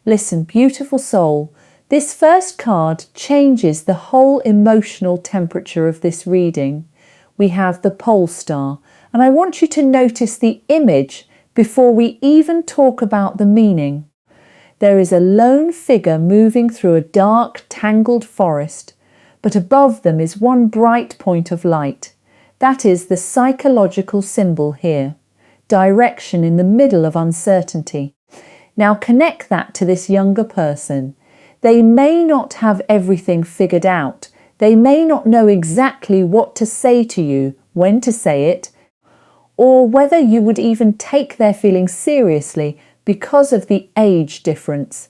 Listen, beautiful soul, this first card changes the whole emotional temperature of this reading. We have the pole star, and I want you to notice the image before we even talk about the meaning. There is a lone figure moving through a dark, tangled forest, but above them is one bright point of light. That is the psychological symbol here. Direction in the middle of uncertainty. Now connect that to this younger person. They may not have everything figured out. They may not know exactly what to say to you, when to say it, or whether you would even take their feelings seriously because of the age difference.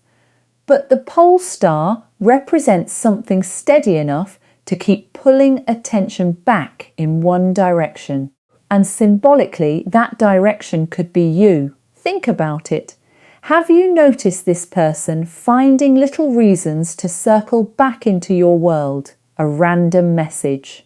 But the pole star represents something steady enough to keep pulling attention back in one direction. And symbolically, that direction could be you. Think about it. Have you noticed this person finding little reasons to circle back into your world? A random message.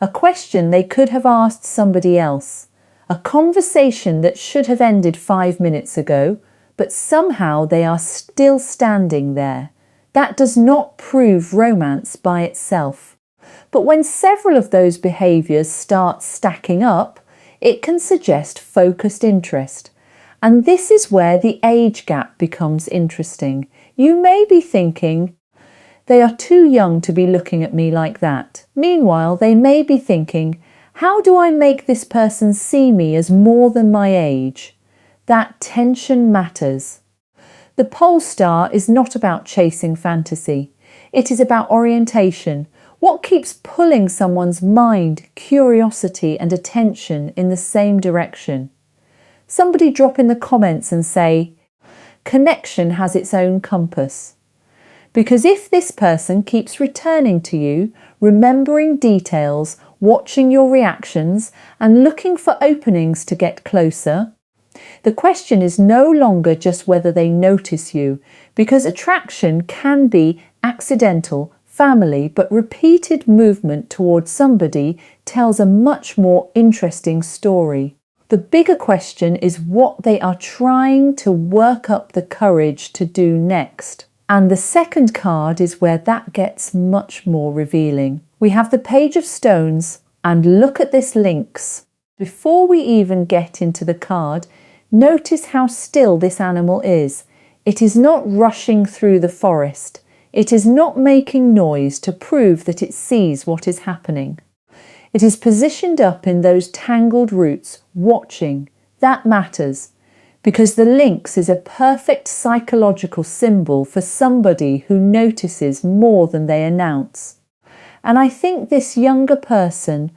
A question they could have asked somebody else. A conversation that should have ended 5 minutes ago, but somehow they are still standing there. That does not prove romance by itself. But when several of those behaviours start stacking up, it can suggest focused interest. And this is where the age gap becomes interesting. You may be thinking, they are too young to be looking at me like that. Meanwhile, they may be thinking, how do I make this person see me as more than my age? That tension matters. The pole star is not about chasing fantasy. It is about orientation. What keeps pulling someone's mind, curiosity and attention in the same direction? Somebody drop in the comments and say, connection has its own compass. Because if this person keeps returning to you, remembering details, watching your reactions and looking for openings to get closer, the question is no longer just whether they notice you, because attraction can be accidental, family, but repeated movement towards somebody tells a much more interesting story. The bigger question is what they are trying to work up the courage to do next. And the second card is where that gets much more revealing. We have the Page of Stones, and look at this lynx. Before we even get into the card, notice how still this animal is. It is not rushing through the forest. It is not making noise to prove that it sees what is happening. It is positioned up in those tangled roots, watching. That matters, because the lynx is a perfect psychological symbol for somebody who notices more than they announce. And I think this younger person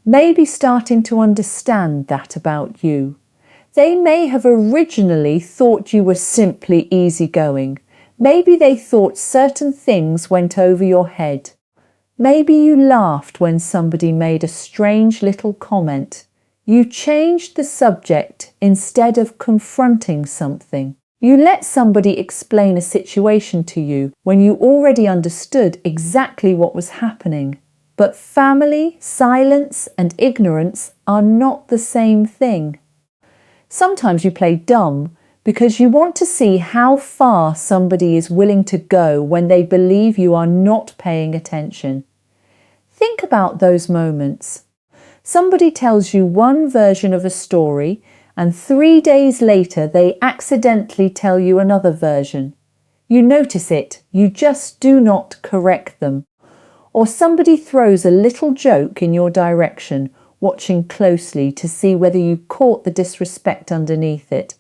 may be starting to understand that about you. They may have originally thought you were simply easygoing. Maybe they thought certain things went over your head. Maybe you laughed when somebody made a strange little comment. You changed the subject instead of confronting something. You let somebody explain a situation to you when you already understood exactly what was happening. But family, silence and ignorance are not the same thing. Sometimes you play dumb because you want to see how far somebody is willing to go when they believe you are not paying attention. Think about those moments. Somebody tells you one version of a story and 3 days later they accidentally tell you another version. You notice it, you just do not correct them. Or somebody throws a little joke in your direction, watching closely to see whether you caught the disrespect underneath it.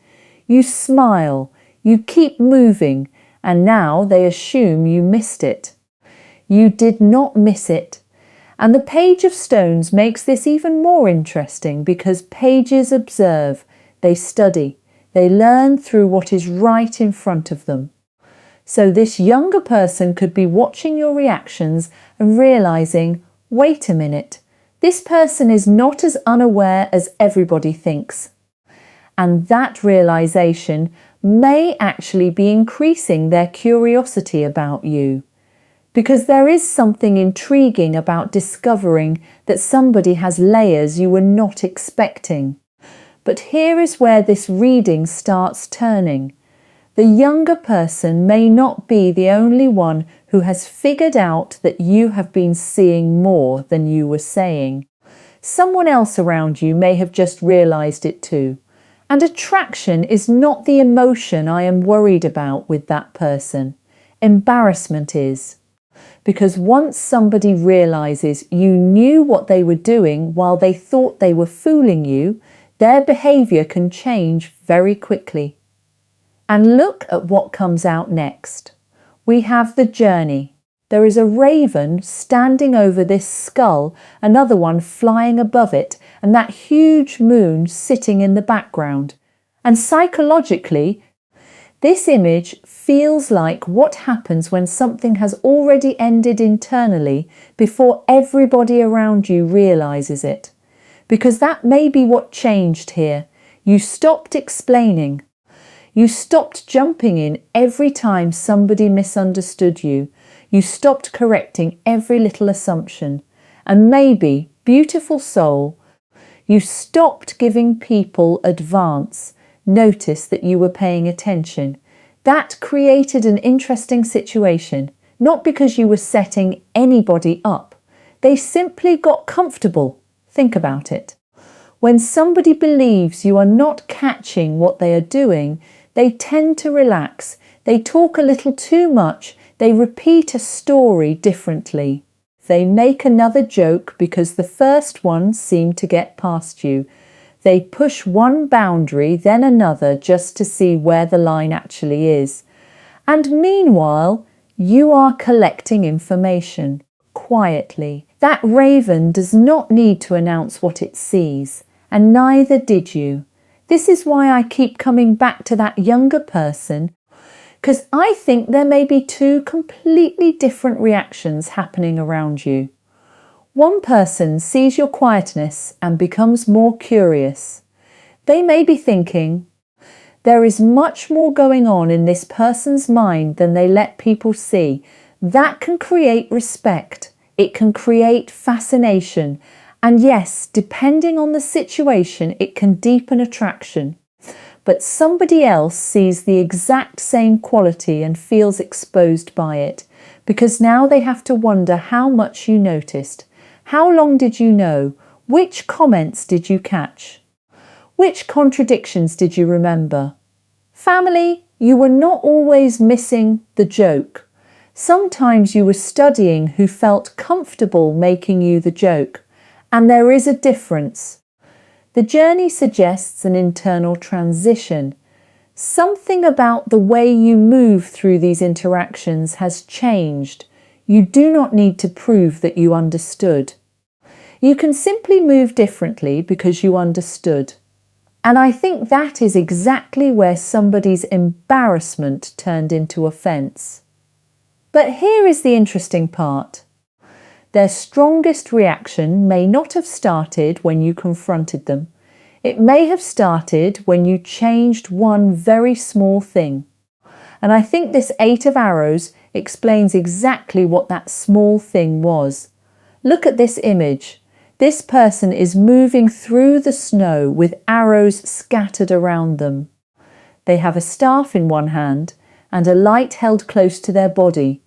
You smile, you keep moving, and now they assume you missed it. You did not miss it. And the Page of Stones makes this even more interesting because pages observe, they study, they learn through what is right in front of them. So this younger person could be watching your reactions and realizing, wait a minute, this person is not as unaware as everybody thinks. And that realization may actually be increasing their curiosity about you. Because there is something intriguing about discovering that somebody has layers you were not expecting. But here is where this reading starts turning. The younger person may not be the only one who has figured out that you have been seeing more than you were saying. Someone else around you may have just realized it too. And attraction is not the emotion I am worried about with that person. Embarrassment is. Because once somebody realizes you knew what they were doing while they thought they were fooling you, their behavior can change very quickly. And look at what comes out next. We have the journey. There is a raven standing over this skull, another one flying above it, and that huge moon sitting in the background. And psychologically, this image feels like what happens when something has already ended internally before everybody around you realizes it. Because that may be what changed here. You stopped explaining. You stopped jumping in every time somebody misunderstood you. You stopped correcting every little assumption. And maybe, beautiful soul, you stopped giving people advance. Notice that you were paying attention. That created an interesting situation, not because you were setting anybody up. They simply got comfortable. Think about it. When somebody believes you are not catching what they are doing, they tend to relax. They talk a little too much. They repeat a story differently. They make another joke because the first one seemed to get past you. They push one boundary, then another, just to see where the line actually is. And meanwhile, you are collecting information quietly. That raven does not need to announce what it sees, and neither did you. This is why I keep coming back to that younger person, because I think there may be two completely different reactions happening around you. One person sees your quietness and becomes more curious. They may be thinking, there is much more going on in this person's mind than they let people see. That can create respect. It can create fascination. And yes, depending on the situation, it can deepen attraction. But somebody else sees the exact same quality and feels exposed by it, because now they have to wonder how much you noticed. How long did you know? Which comments did you catch? Which contradictions did you remember? Family, you were not always missing the joke. Sometimes you were studying who felt comfortable making you the joke. And there is a difference. The journey suggests an internal transition. Something about the way you move through these interactions has changed. You do not need to prove that you understood. You can simply move differently because you understood. And I think that is exactly where somebody's embarrassment turned into offence. But here is the interesting part. Their strongest reaction may not have started when you confronted them. It may have started when you changed one very small thing. And I think this 8 of arrows explains exactly what that small thing was. Look at this image. This person is moving through the snow with arrows scattered around them. They have a staff in one hand and a light held close to their body.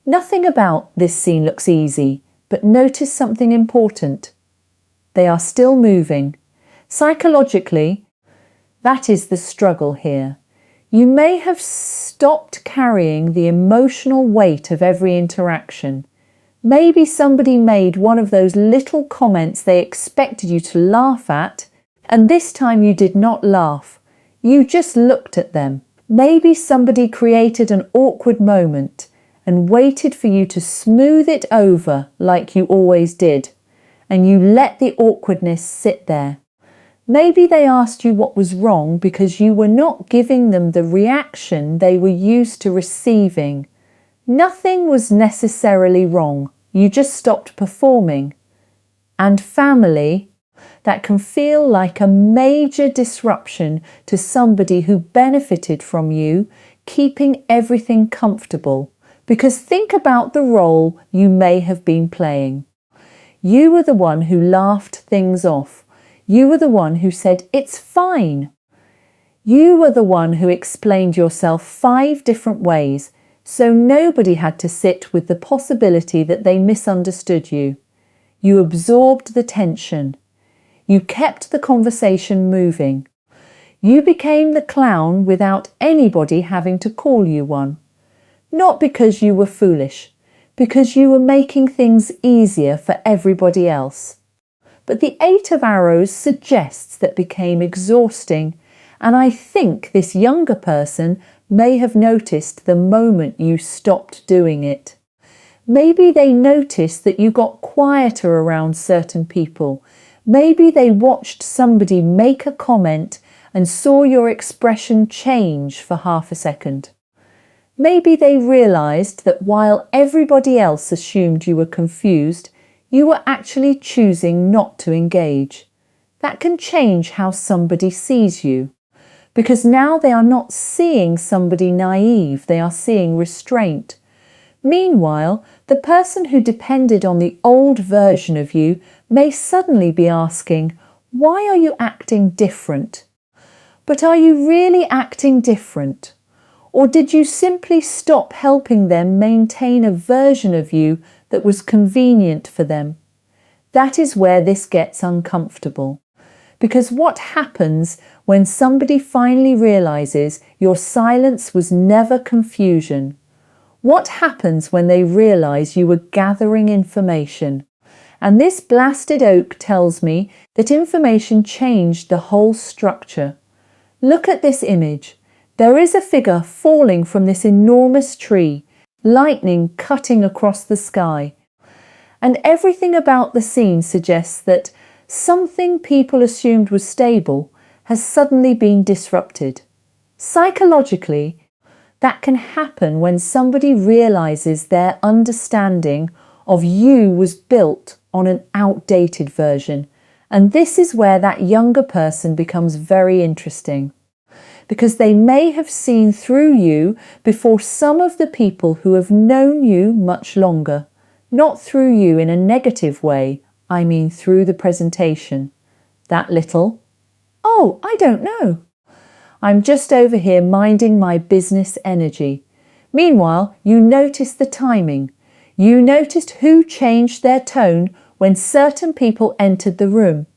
Nothing about this scene looks easy, but notice something important. They are still moving. Psychologically, that is the struggle here. You may have stopped carrying the emotional weight of every interaction. Maybe somebody made one of those little comments they expected you to laugh at, and this time you did not laugh. You just looked at them. Maybe somebody created an awkward moment and waited for you to smooth it over like you always did, and you let the awkwardness sit there. Maybe they asked you what was wrong because you were not giving them the reaction they were used to receiving. Nothing was necessarily wrong. You just stopped performing. And family, that can feel like a major disruption to somebody who benefited from you keeping everything comfortable. Because think about the role you may have been playing. You were the one who laughed things off. You were the one who said, "It's fine." You were the one who explained yourself 5 different ways, so nobody had to sit with the possibility that they misunderstood you. You absorbed the tension. You kept the conversation moving. You became the clown without anybody having to call you one. Not because you were foolish, because you were making things easier for everybody else. But the 8 of Arrows suggests that became exhausting, and I think this younger person may have noticed the moment you stopped doing it. Maybe they noticed that you got quieter around certain people. Maybe they watched somebody make a comment and saw your expression change for half a second. Maybe they realised that while everybody else assumed you were confused, you were actually choosing not to engage. That can change how somebody sees you, because now they are not seeing somebody naive, they are seeing restraint. Meanwhile, the person who depended on the old version of you may suddenly be asking, why are you acting different? But are you really acting different? Or did you simply stop helping them maintain a version of you that was convenient for them? That is where this gets uncomfortable. Because what happens when somebody finally realizes your silence was never confusion? What happens when they realize you were gathering information? And this blasted oak tells me that information changed the whole structure. Look at this image. There is a figure falling from this enormous tree, lightning cutting across the sky. And everything about the scene suggests that something people assumed was stable has suddenly been disrupted. Psychologically, that can happen when somebody realizes their understanding of you was built on an outdated version. And this is where that younger person becomes very interesting, because they may have seen through you before some of the people who have known you much longer. Not through you in a negative way, I mean through the presentation. That little, oh, I don't know. I'm just over here minding my business energy. Meanwhile, you noticed the timing. You noticed who changed their tone when certain people entered the room.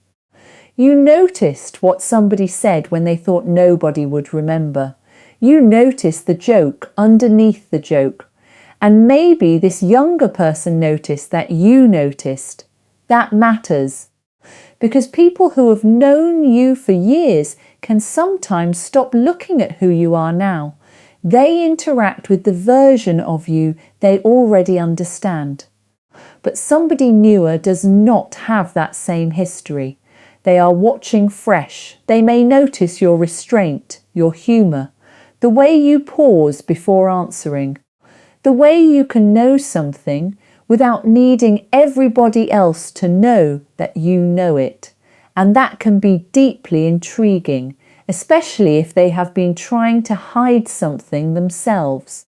You noticed what somebody said when they thought nobody would remember. You noticed the joke underneath the joke. And maybe this younger person noticed that you noticed. That matters. Because people who have known you for years can sometimes stop looking at who you are now. They interact with the version of you they already understand. But somebody newer does not have that same history. They are watching fresh. They may notice your restraint, your humour, the way you pause before answering, the way you can know something without needing everybody else to know that you know it. And that can be deeply intriguing, especially if they have been trying to hide something themselves.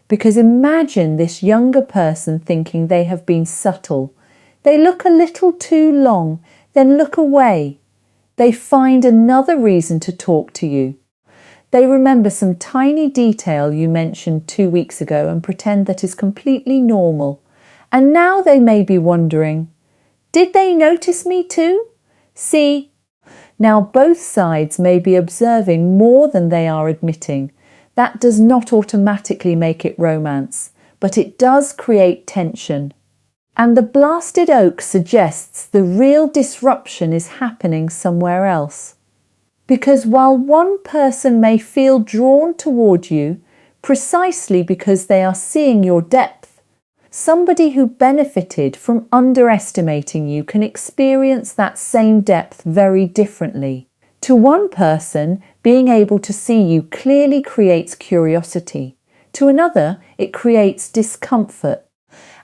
Because imagine this younger person thinking they have been subtle. They look a little too long, then look away. They find another reason to talk to you. They remember some tiny detail you mentioned 2 weeks ago and pretend that is completely normal. And now they may be wondering, did they notice me too? See, now both sides may be observing more than they are admitting. That does not automatically make it romance, but it does create tension. And the blasted oak suggests the real disruption is happening somewhere else. Because while one person may feel drawn toward you precisely because they are seeing your depth, somebody who benefited from underestimating you can experience that same depth very differently. To one person, being able to see you clearly creates curiosity. To another, it creates discomfort.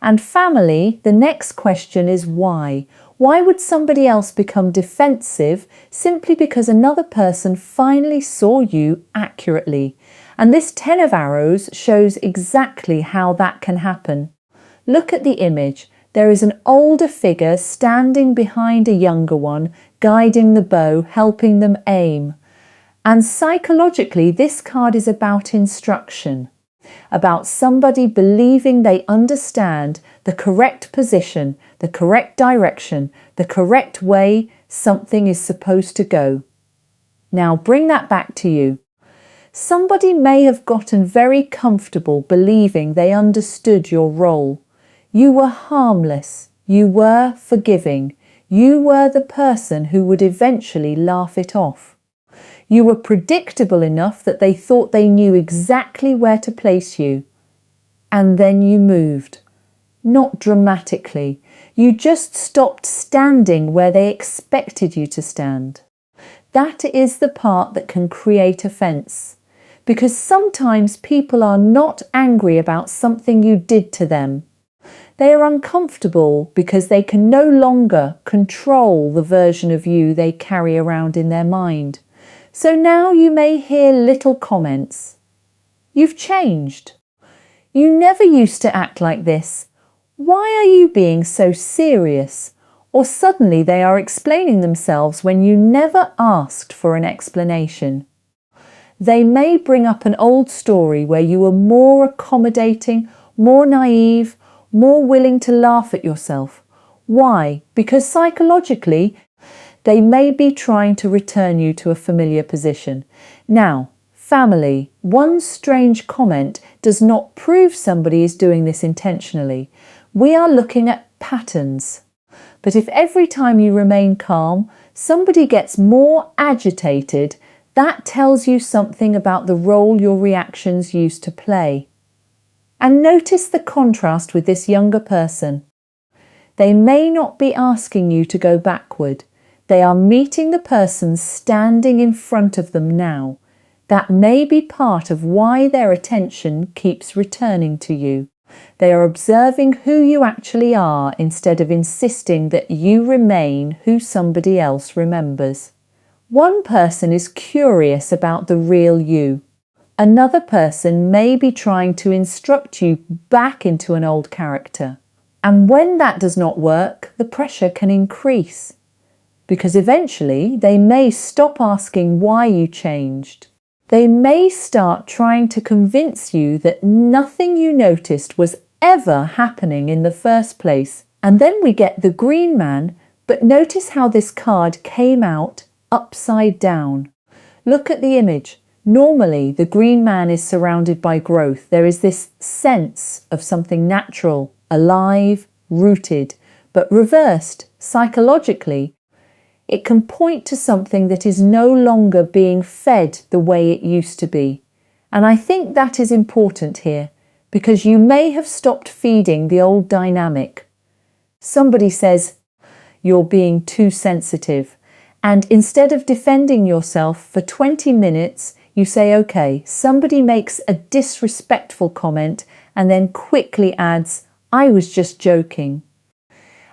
And family, the next question is why? Why would somebody else become defensive simply because another person finally saw you accurately? And this 10 of Arrows shows exactly how that can happen. Look at the image. There is an older figure standing behind a younger one, guiding the bow, helping them aim. And psychologically, this card is about instruction, about somebody believing they understand the correct position, the correct direction, the correct way something is supposed to go. Now bring that back to you. Somebody may have gotten very comfortable believing they understood your role. You were harmless. You were forgiving. You were the person who would eventually laugh it off. You were predictable enough that they thought they knew exactly where to place you. And then you moved. Not dramatically. You just stopped standing where they expected you to stand. That is the part that can create offence. Because sometimes people are not angry about something you did to them. They are uncomfortable because they can no longer control the version of you they carry around in their mind. So now you may hear little comments. You've changed. You never used to act like this. Why are you being so serious? Or suddenly they are explaining themselves when you never asked for an explanation. They may bring up an old story where you were more accommodating, more naive, more willing to laugh at yourself. Why? Because psychologically, they may be trying to return you to a familiar position. Now, family, one strange comment does not prove somebody is doing this intentionally. We are looking at patterns. But if every time you remain calm, somebody gets more agitated, that tells you something about the role your reactions used to play. And notice the contrast with this younger person. They may not be asking you to go backward. They are meeting the person standing in front of them now. That may be part of why their attention keeps returning to you. They are observing who you actually are instead of insisting that you remain who somebody else remembers. One person is curious about the real you. Another person may be trying to instruct you back into an old character. And when that does not work, the pressure can increase. Because eventually they may stop asking why you changed. They may start trying to convince you that nothing you noticed was ever happening in the first place. And then we get the green man, but notice how this card came out upside down. Look at the image. Normally, the green man is surrounded by growth. There is this sense of something natural, alive, rooted, but reversed, psychologically, it can point to something that is no longer being fed the way it used to be. And I think that is important here, because you may have stopped feeding the old dynamic. Somebody says, "You're being too sensitive." And instead of defending yourself for 20 minutes, you say, okay, somebody makes a disrespectful comment and then quickly adds, "I was just joking."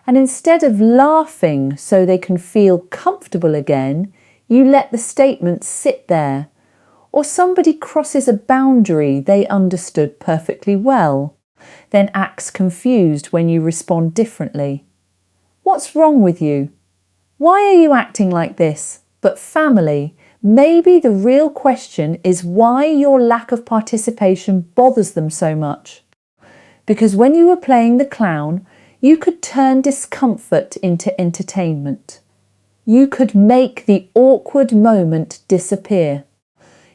And instead of laughing so they can feel comfortable again, you let the statement sit there. Or somebody crosses a boundary they understood perfectly well, then acts confused when you respond differently. What's wrong with you? Why are you acting like this? But family, maybe the real question is why your lack of participation bothers them so much. Because when you were playing the clown, you could turn discomfort into entertainment. You could make the awkward moment disappear.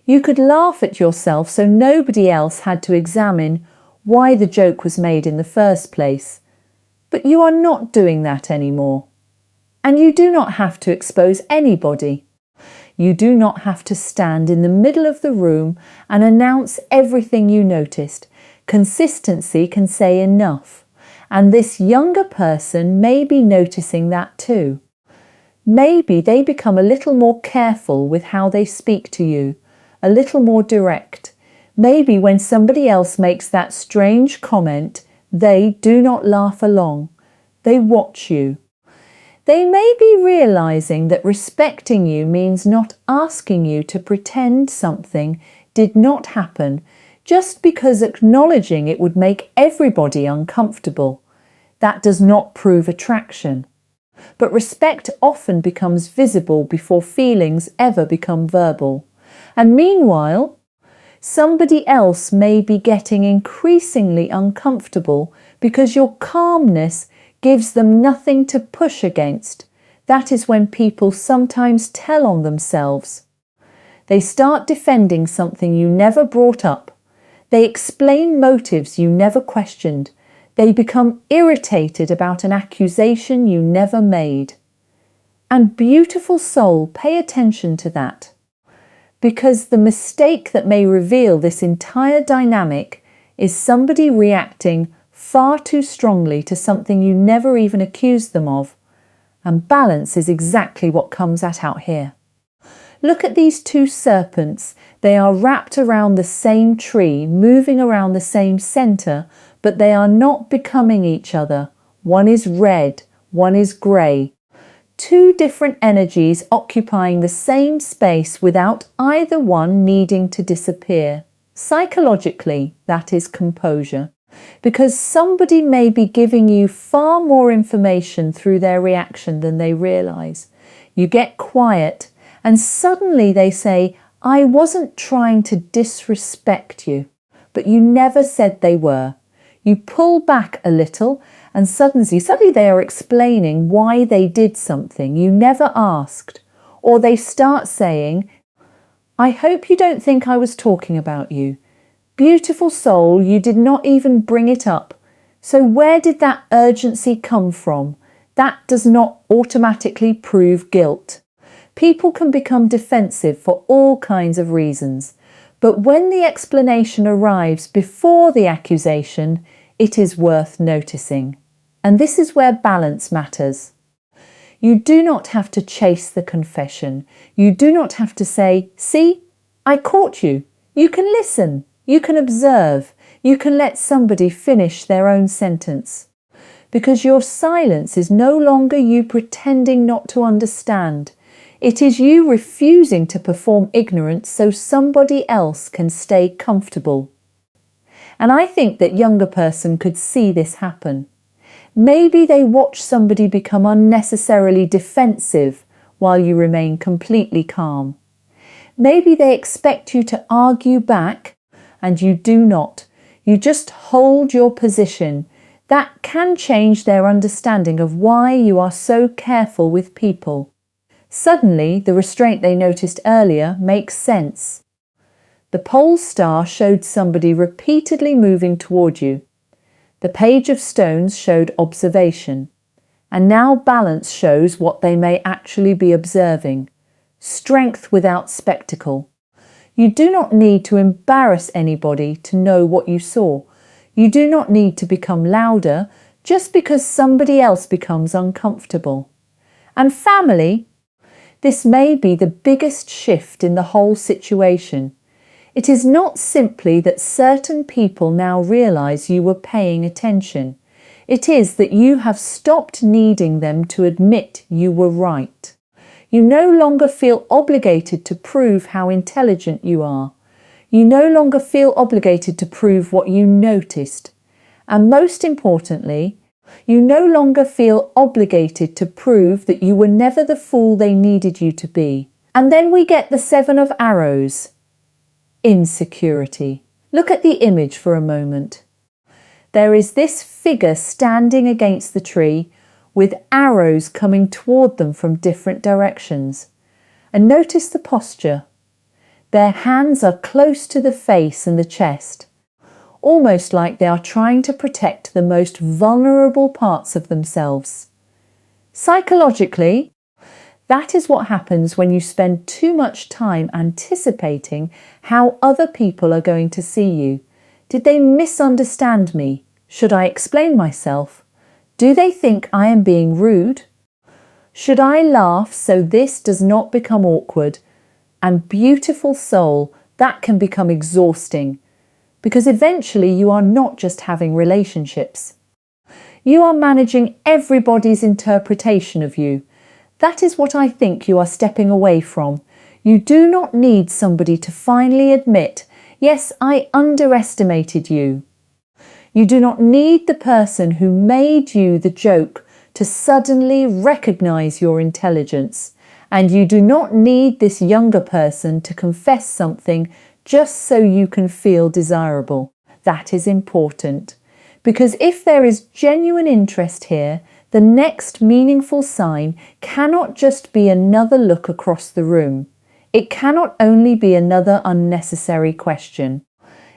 You could laugh at yourself so nobody else had to examine why the joke was made in the first place. But you are not doing that anymore. And you do not have to expose anybody. You do not have to stand in the middle of the room and announce everything you noticed. Consistency can say enough. And this younger person may be noticing that too. Maybe they become a little more careful with how they speak to you, a little more direct. Maybe when somebody else makes that strange comment, they do not laugh along. They watch you. They may be realizing that respecting you means not asking you to pretend something did not happen just because acknowledging it would make everybody uncomfortable. That does not prove attraction. But respect often becomes visible before feelings ever become verbal. And meanwhile, somebody else may be getting increasingly uncomfortable because your calmness gives them nothing to push against. That is when people sometimes tell on themselves. They start defending something you never brought up. They explain motives you never questioned. They become irritated about an accusation you never made. And beautiful soul, pay attention to that. Because the mistake that may reveal this entire dynamic is somebody reacting far too strongly to something you never even accused them of. And balance is exactly what comes out here. Look at these two serpents. They are wrapped around the same tree, moving around the same center, but they are not becoming each other. One is red, one is grey. Two different energies occupying the same space without either one needing to disappear. Psychologically, that is composure. Because somebody may be giving you far more information through their reaction than they realise. You get quiet and suddenly they say, I wasn't trying to disrespect you, but you never said they were. You pull back a little and suddenly they are explaining why they did something you never asked. Or they start saying, I hope you don't think I was talking about you. Beautiful soul, you did not even bring it up. So where did that urgency come from? That does not automatically prove guilt. People can become defensive for all kinds of reasons, but when the explanation arrives before the accusation, it is worth noticing. And this is where balance matters. You do not have to chase the confession. You do not have to say, see, I caught you. You can listen. You can observe. You can let somebody finish their own sentence. Because your silence is no longer you pretending not to understand. It is you refusing to perform ignorance so somebody else can stay comfortable. And I think that younger person could see this happen. Maybe they watch somebody become unnecessarily defensive while you remain completely calm. Maybe they expect you to argue back and you do not. You just hold your position. That can change their understanding of why you are so careful with people. Suddenly, the restraint they noticed earlier makes sense. The pole star showed somebody repeatedly moving toward you. The page of stones showed observation. And now balance shows what they may actually be observing. Strength without spectacle. You do not need to embarrass anybody to know what you saw. You do not need to become louder just because somebody else becomes uncomfortable. And family, this may be the biggest shift in the whole situation. It is not simply that certain people now realise you were paying attention. It is that you have stopped needing them to admit you were right. You no longer feel obligated to prove how intelligent you are. You no longer feel obligated to prove what you noticed. And most importantly, you no longer feel obligated to prove that you were never the fool they needed you to be. And then we get the 7 of arrows. Insecurity. Look at the image for a moment. There is this figure standing against the tree with arrows coming toward them from different directions. And notice the posture. Their hands are close to the face and the chest, almost like they are trying to protect the most vulnerable parts of themselves. Psychologically, that is what happens when you spend too much time anticipating how other people are going to see you. Did they misunderstand me? Should I explain myself? Do they think I am being rude? Should I laugh so this does not become awkward? And beautiful soul, that can become exhausting, because eventually you are not just having relationships. You are managing everybody's interpretation of you. That is what I think you are stepping away from. You do not need somebody to finally admit, yes, I underestimated you. You do not need the person who made you the joke to suddenly recognise your intelligence And you do not need this younger person to confess something just so you can feel desirable. That is important. Because if there is genuine interest here, the next meaningful sign cannot just be another look across the room. It cannot only be another unnecessary question.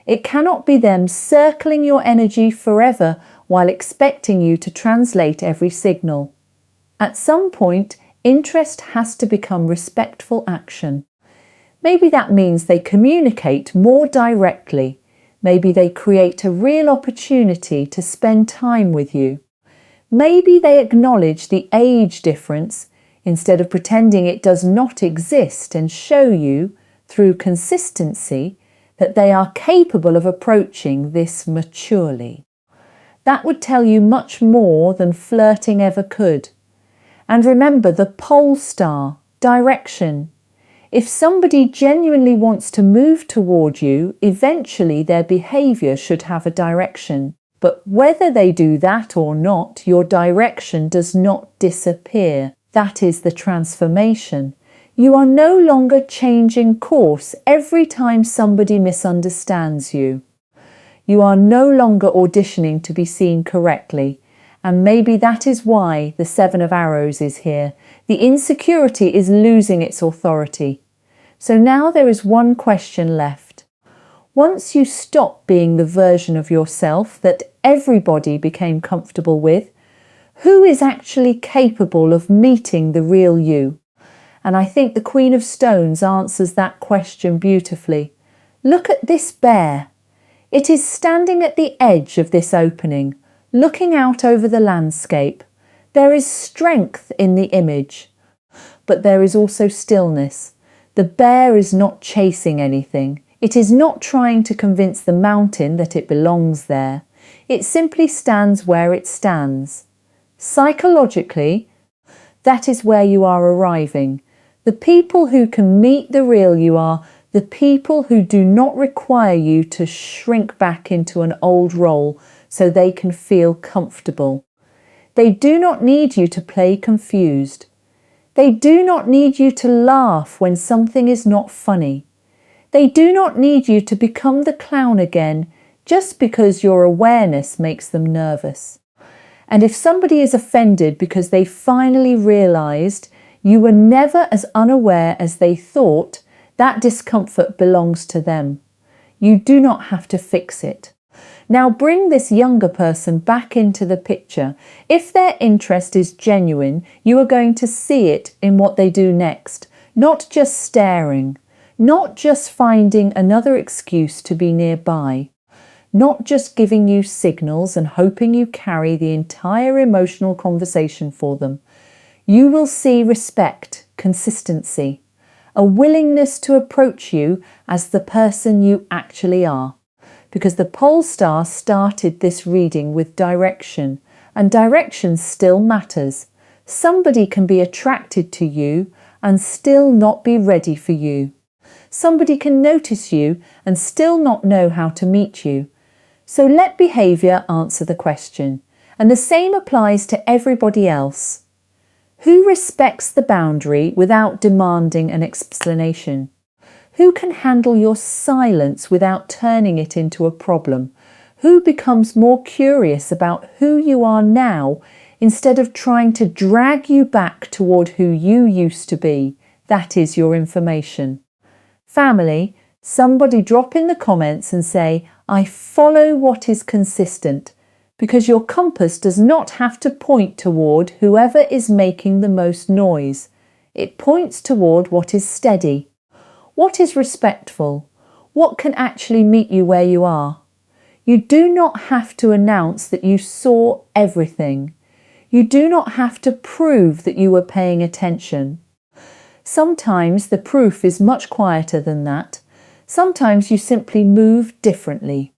It cannot be them circling your energy forever while expecting you to translate every signal. At some point, interest has to become respectful action. Maybe that means they communicate more directly. Maybe they create a real opportunity to spend time with you. Maybe they acknowledge the age difference instead of pretending it does not exist and show you, through consistency, that they are capable of approaching this maturely. That would tell you much more than flirting ever could. And remember the pole star, direction. If somebody genuinely wants to move toward you, eventually their behaviour should have a direction. But whether they do that or not, your direction does not disappear. That is the transformation. You are no longer changing course every time somebody misunderstands you. You are no longer auditioning to be seen correctly. And maybe that is why the Seven of Arrows is here. The insecurity is losing its authority. So now there is one question left. Once you stop being the version of yourself that everybody became comfortable with, who is actually capable of meeting the real you? And I think the Queen of Stones answers that question beautifully. Look at this bear. It is standing at the edge of this opening, looking out over the landscape. There is strength in the image, but there is also stillness. The bear is not chasing anything. It is not trying to convince the mountain that it belongs there. It simply stands where it stands. Psychologically, that is where you are arriving. The people who can meet the real you are the people who do not require you to shrink back into an old role so they can feel comfortable. They do not need you to play confused. They do not need you to laugh when something is not funny. They do not need you to become the clown again just because your awareness makes them nervous. And if somebody is offended because they finally realised you were never as unaware as they thought, that discomfort belongs to them. You do not have to fix it. Now bring this younger person back into the picture. If their interest is genuine, you are going to see it in what they do next, not just staring, not just finding another excuse to be nearby, not just giving you signals and hoping you carry the entire emotional conversation for them. You will see respect, consistency, a willingness to approach you as the person you actually are. Because the pole star started this reading with direction, and direction still matters. Somebody can be attracted to you and still not be ready for you. Somebody can notice you and still not know how to meet you. So let behaviour answer the question. And the same applies to everybody else. Who respects the boundary without demanding an explanation? Who can handle your silence without turning it into a problem? Who becomes more curious about who you are now instead of trying to drag you back toward who you used to be? That is your information. Family, somebody drop in the comments and say, I follow what is consistent, because your compass does not have to point toward whoever is making the most noise. It points toward what is steady. What is respectful? What can actually meet you where you are? You do not have to announce that you saw everything. You do not have to prove that you were paying attention. Sometimes the proof is much quieter than that. Sometimes you simply move differently.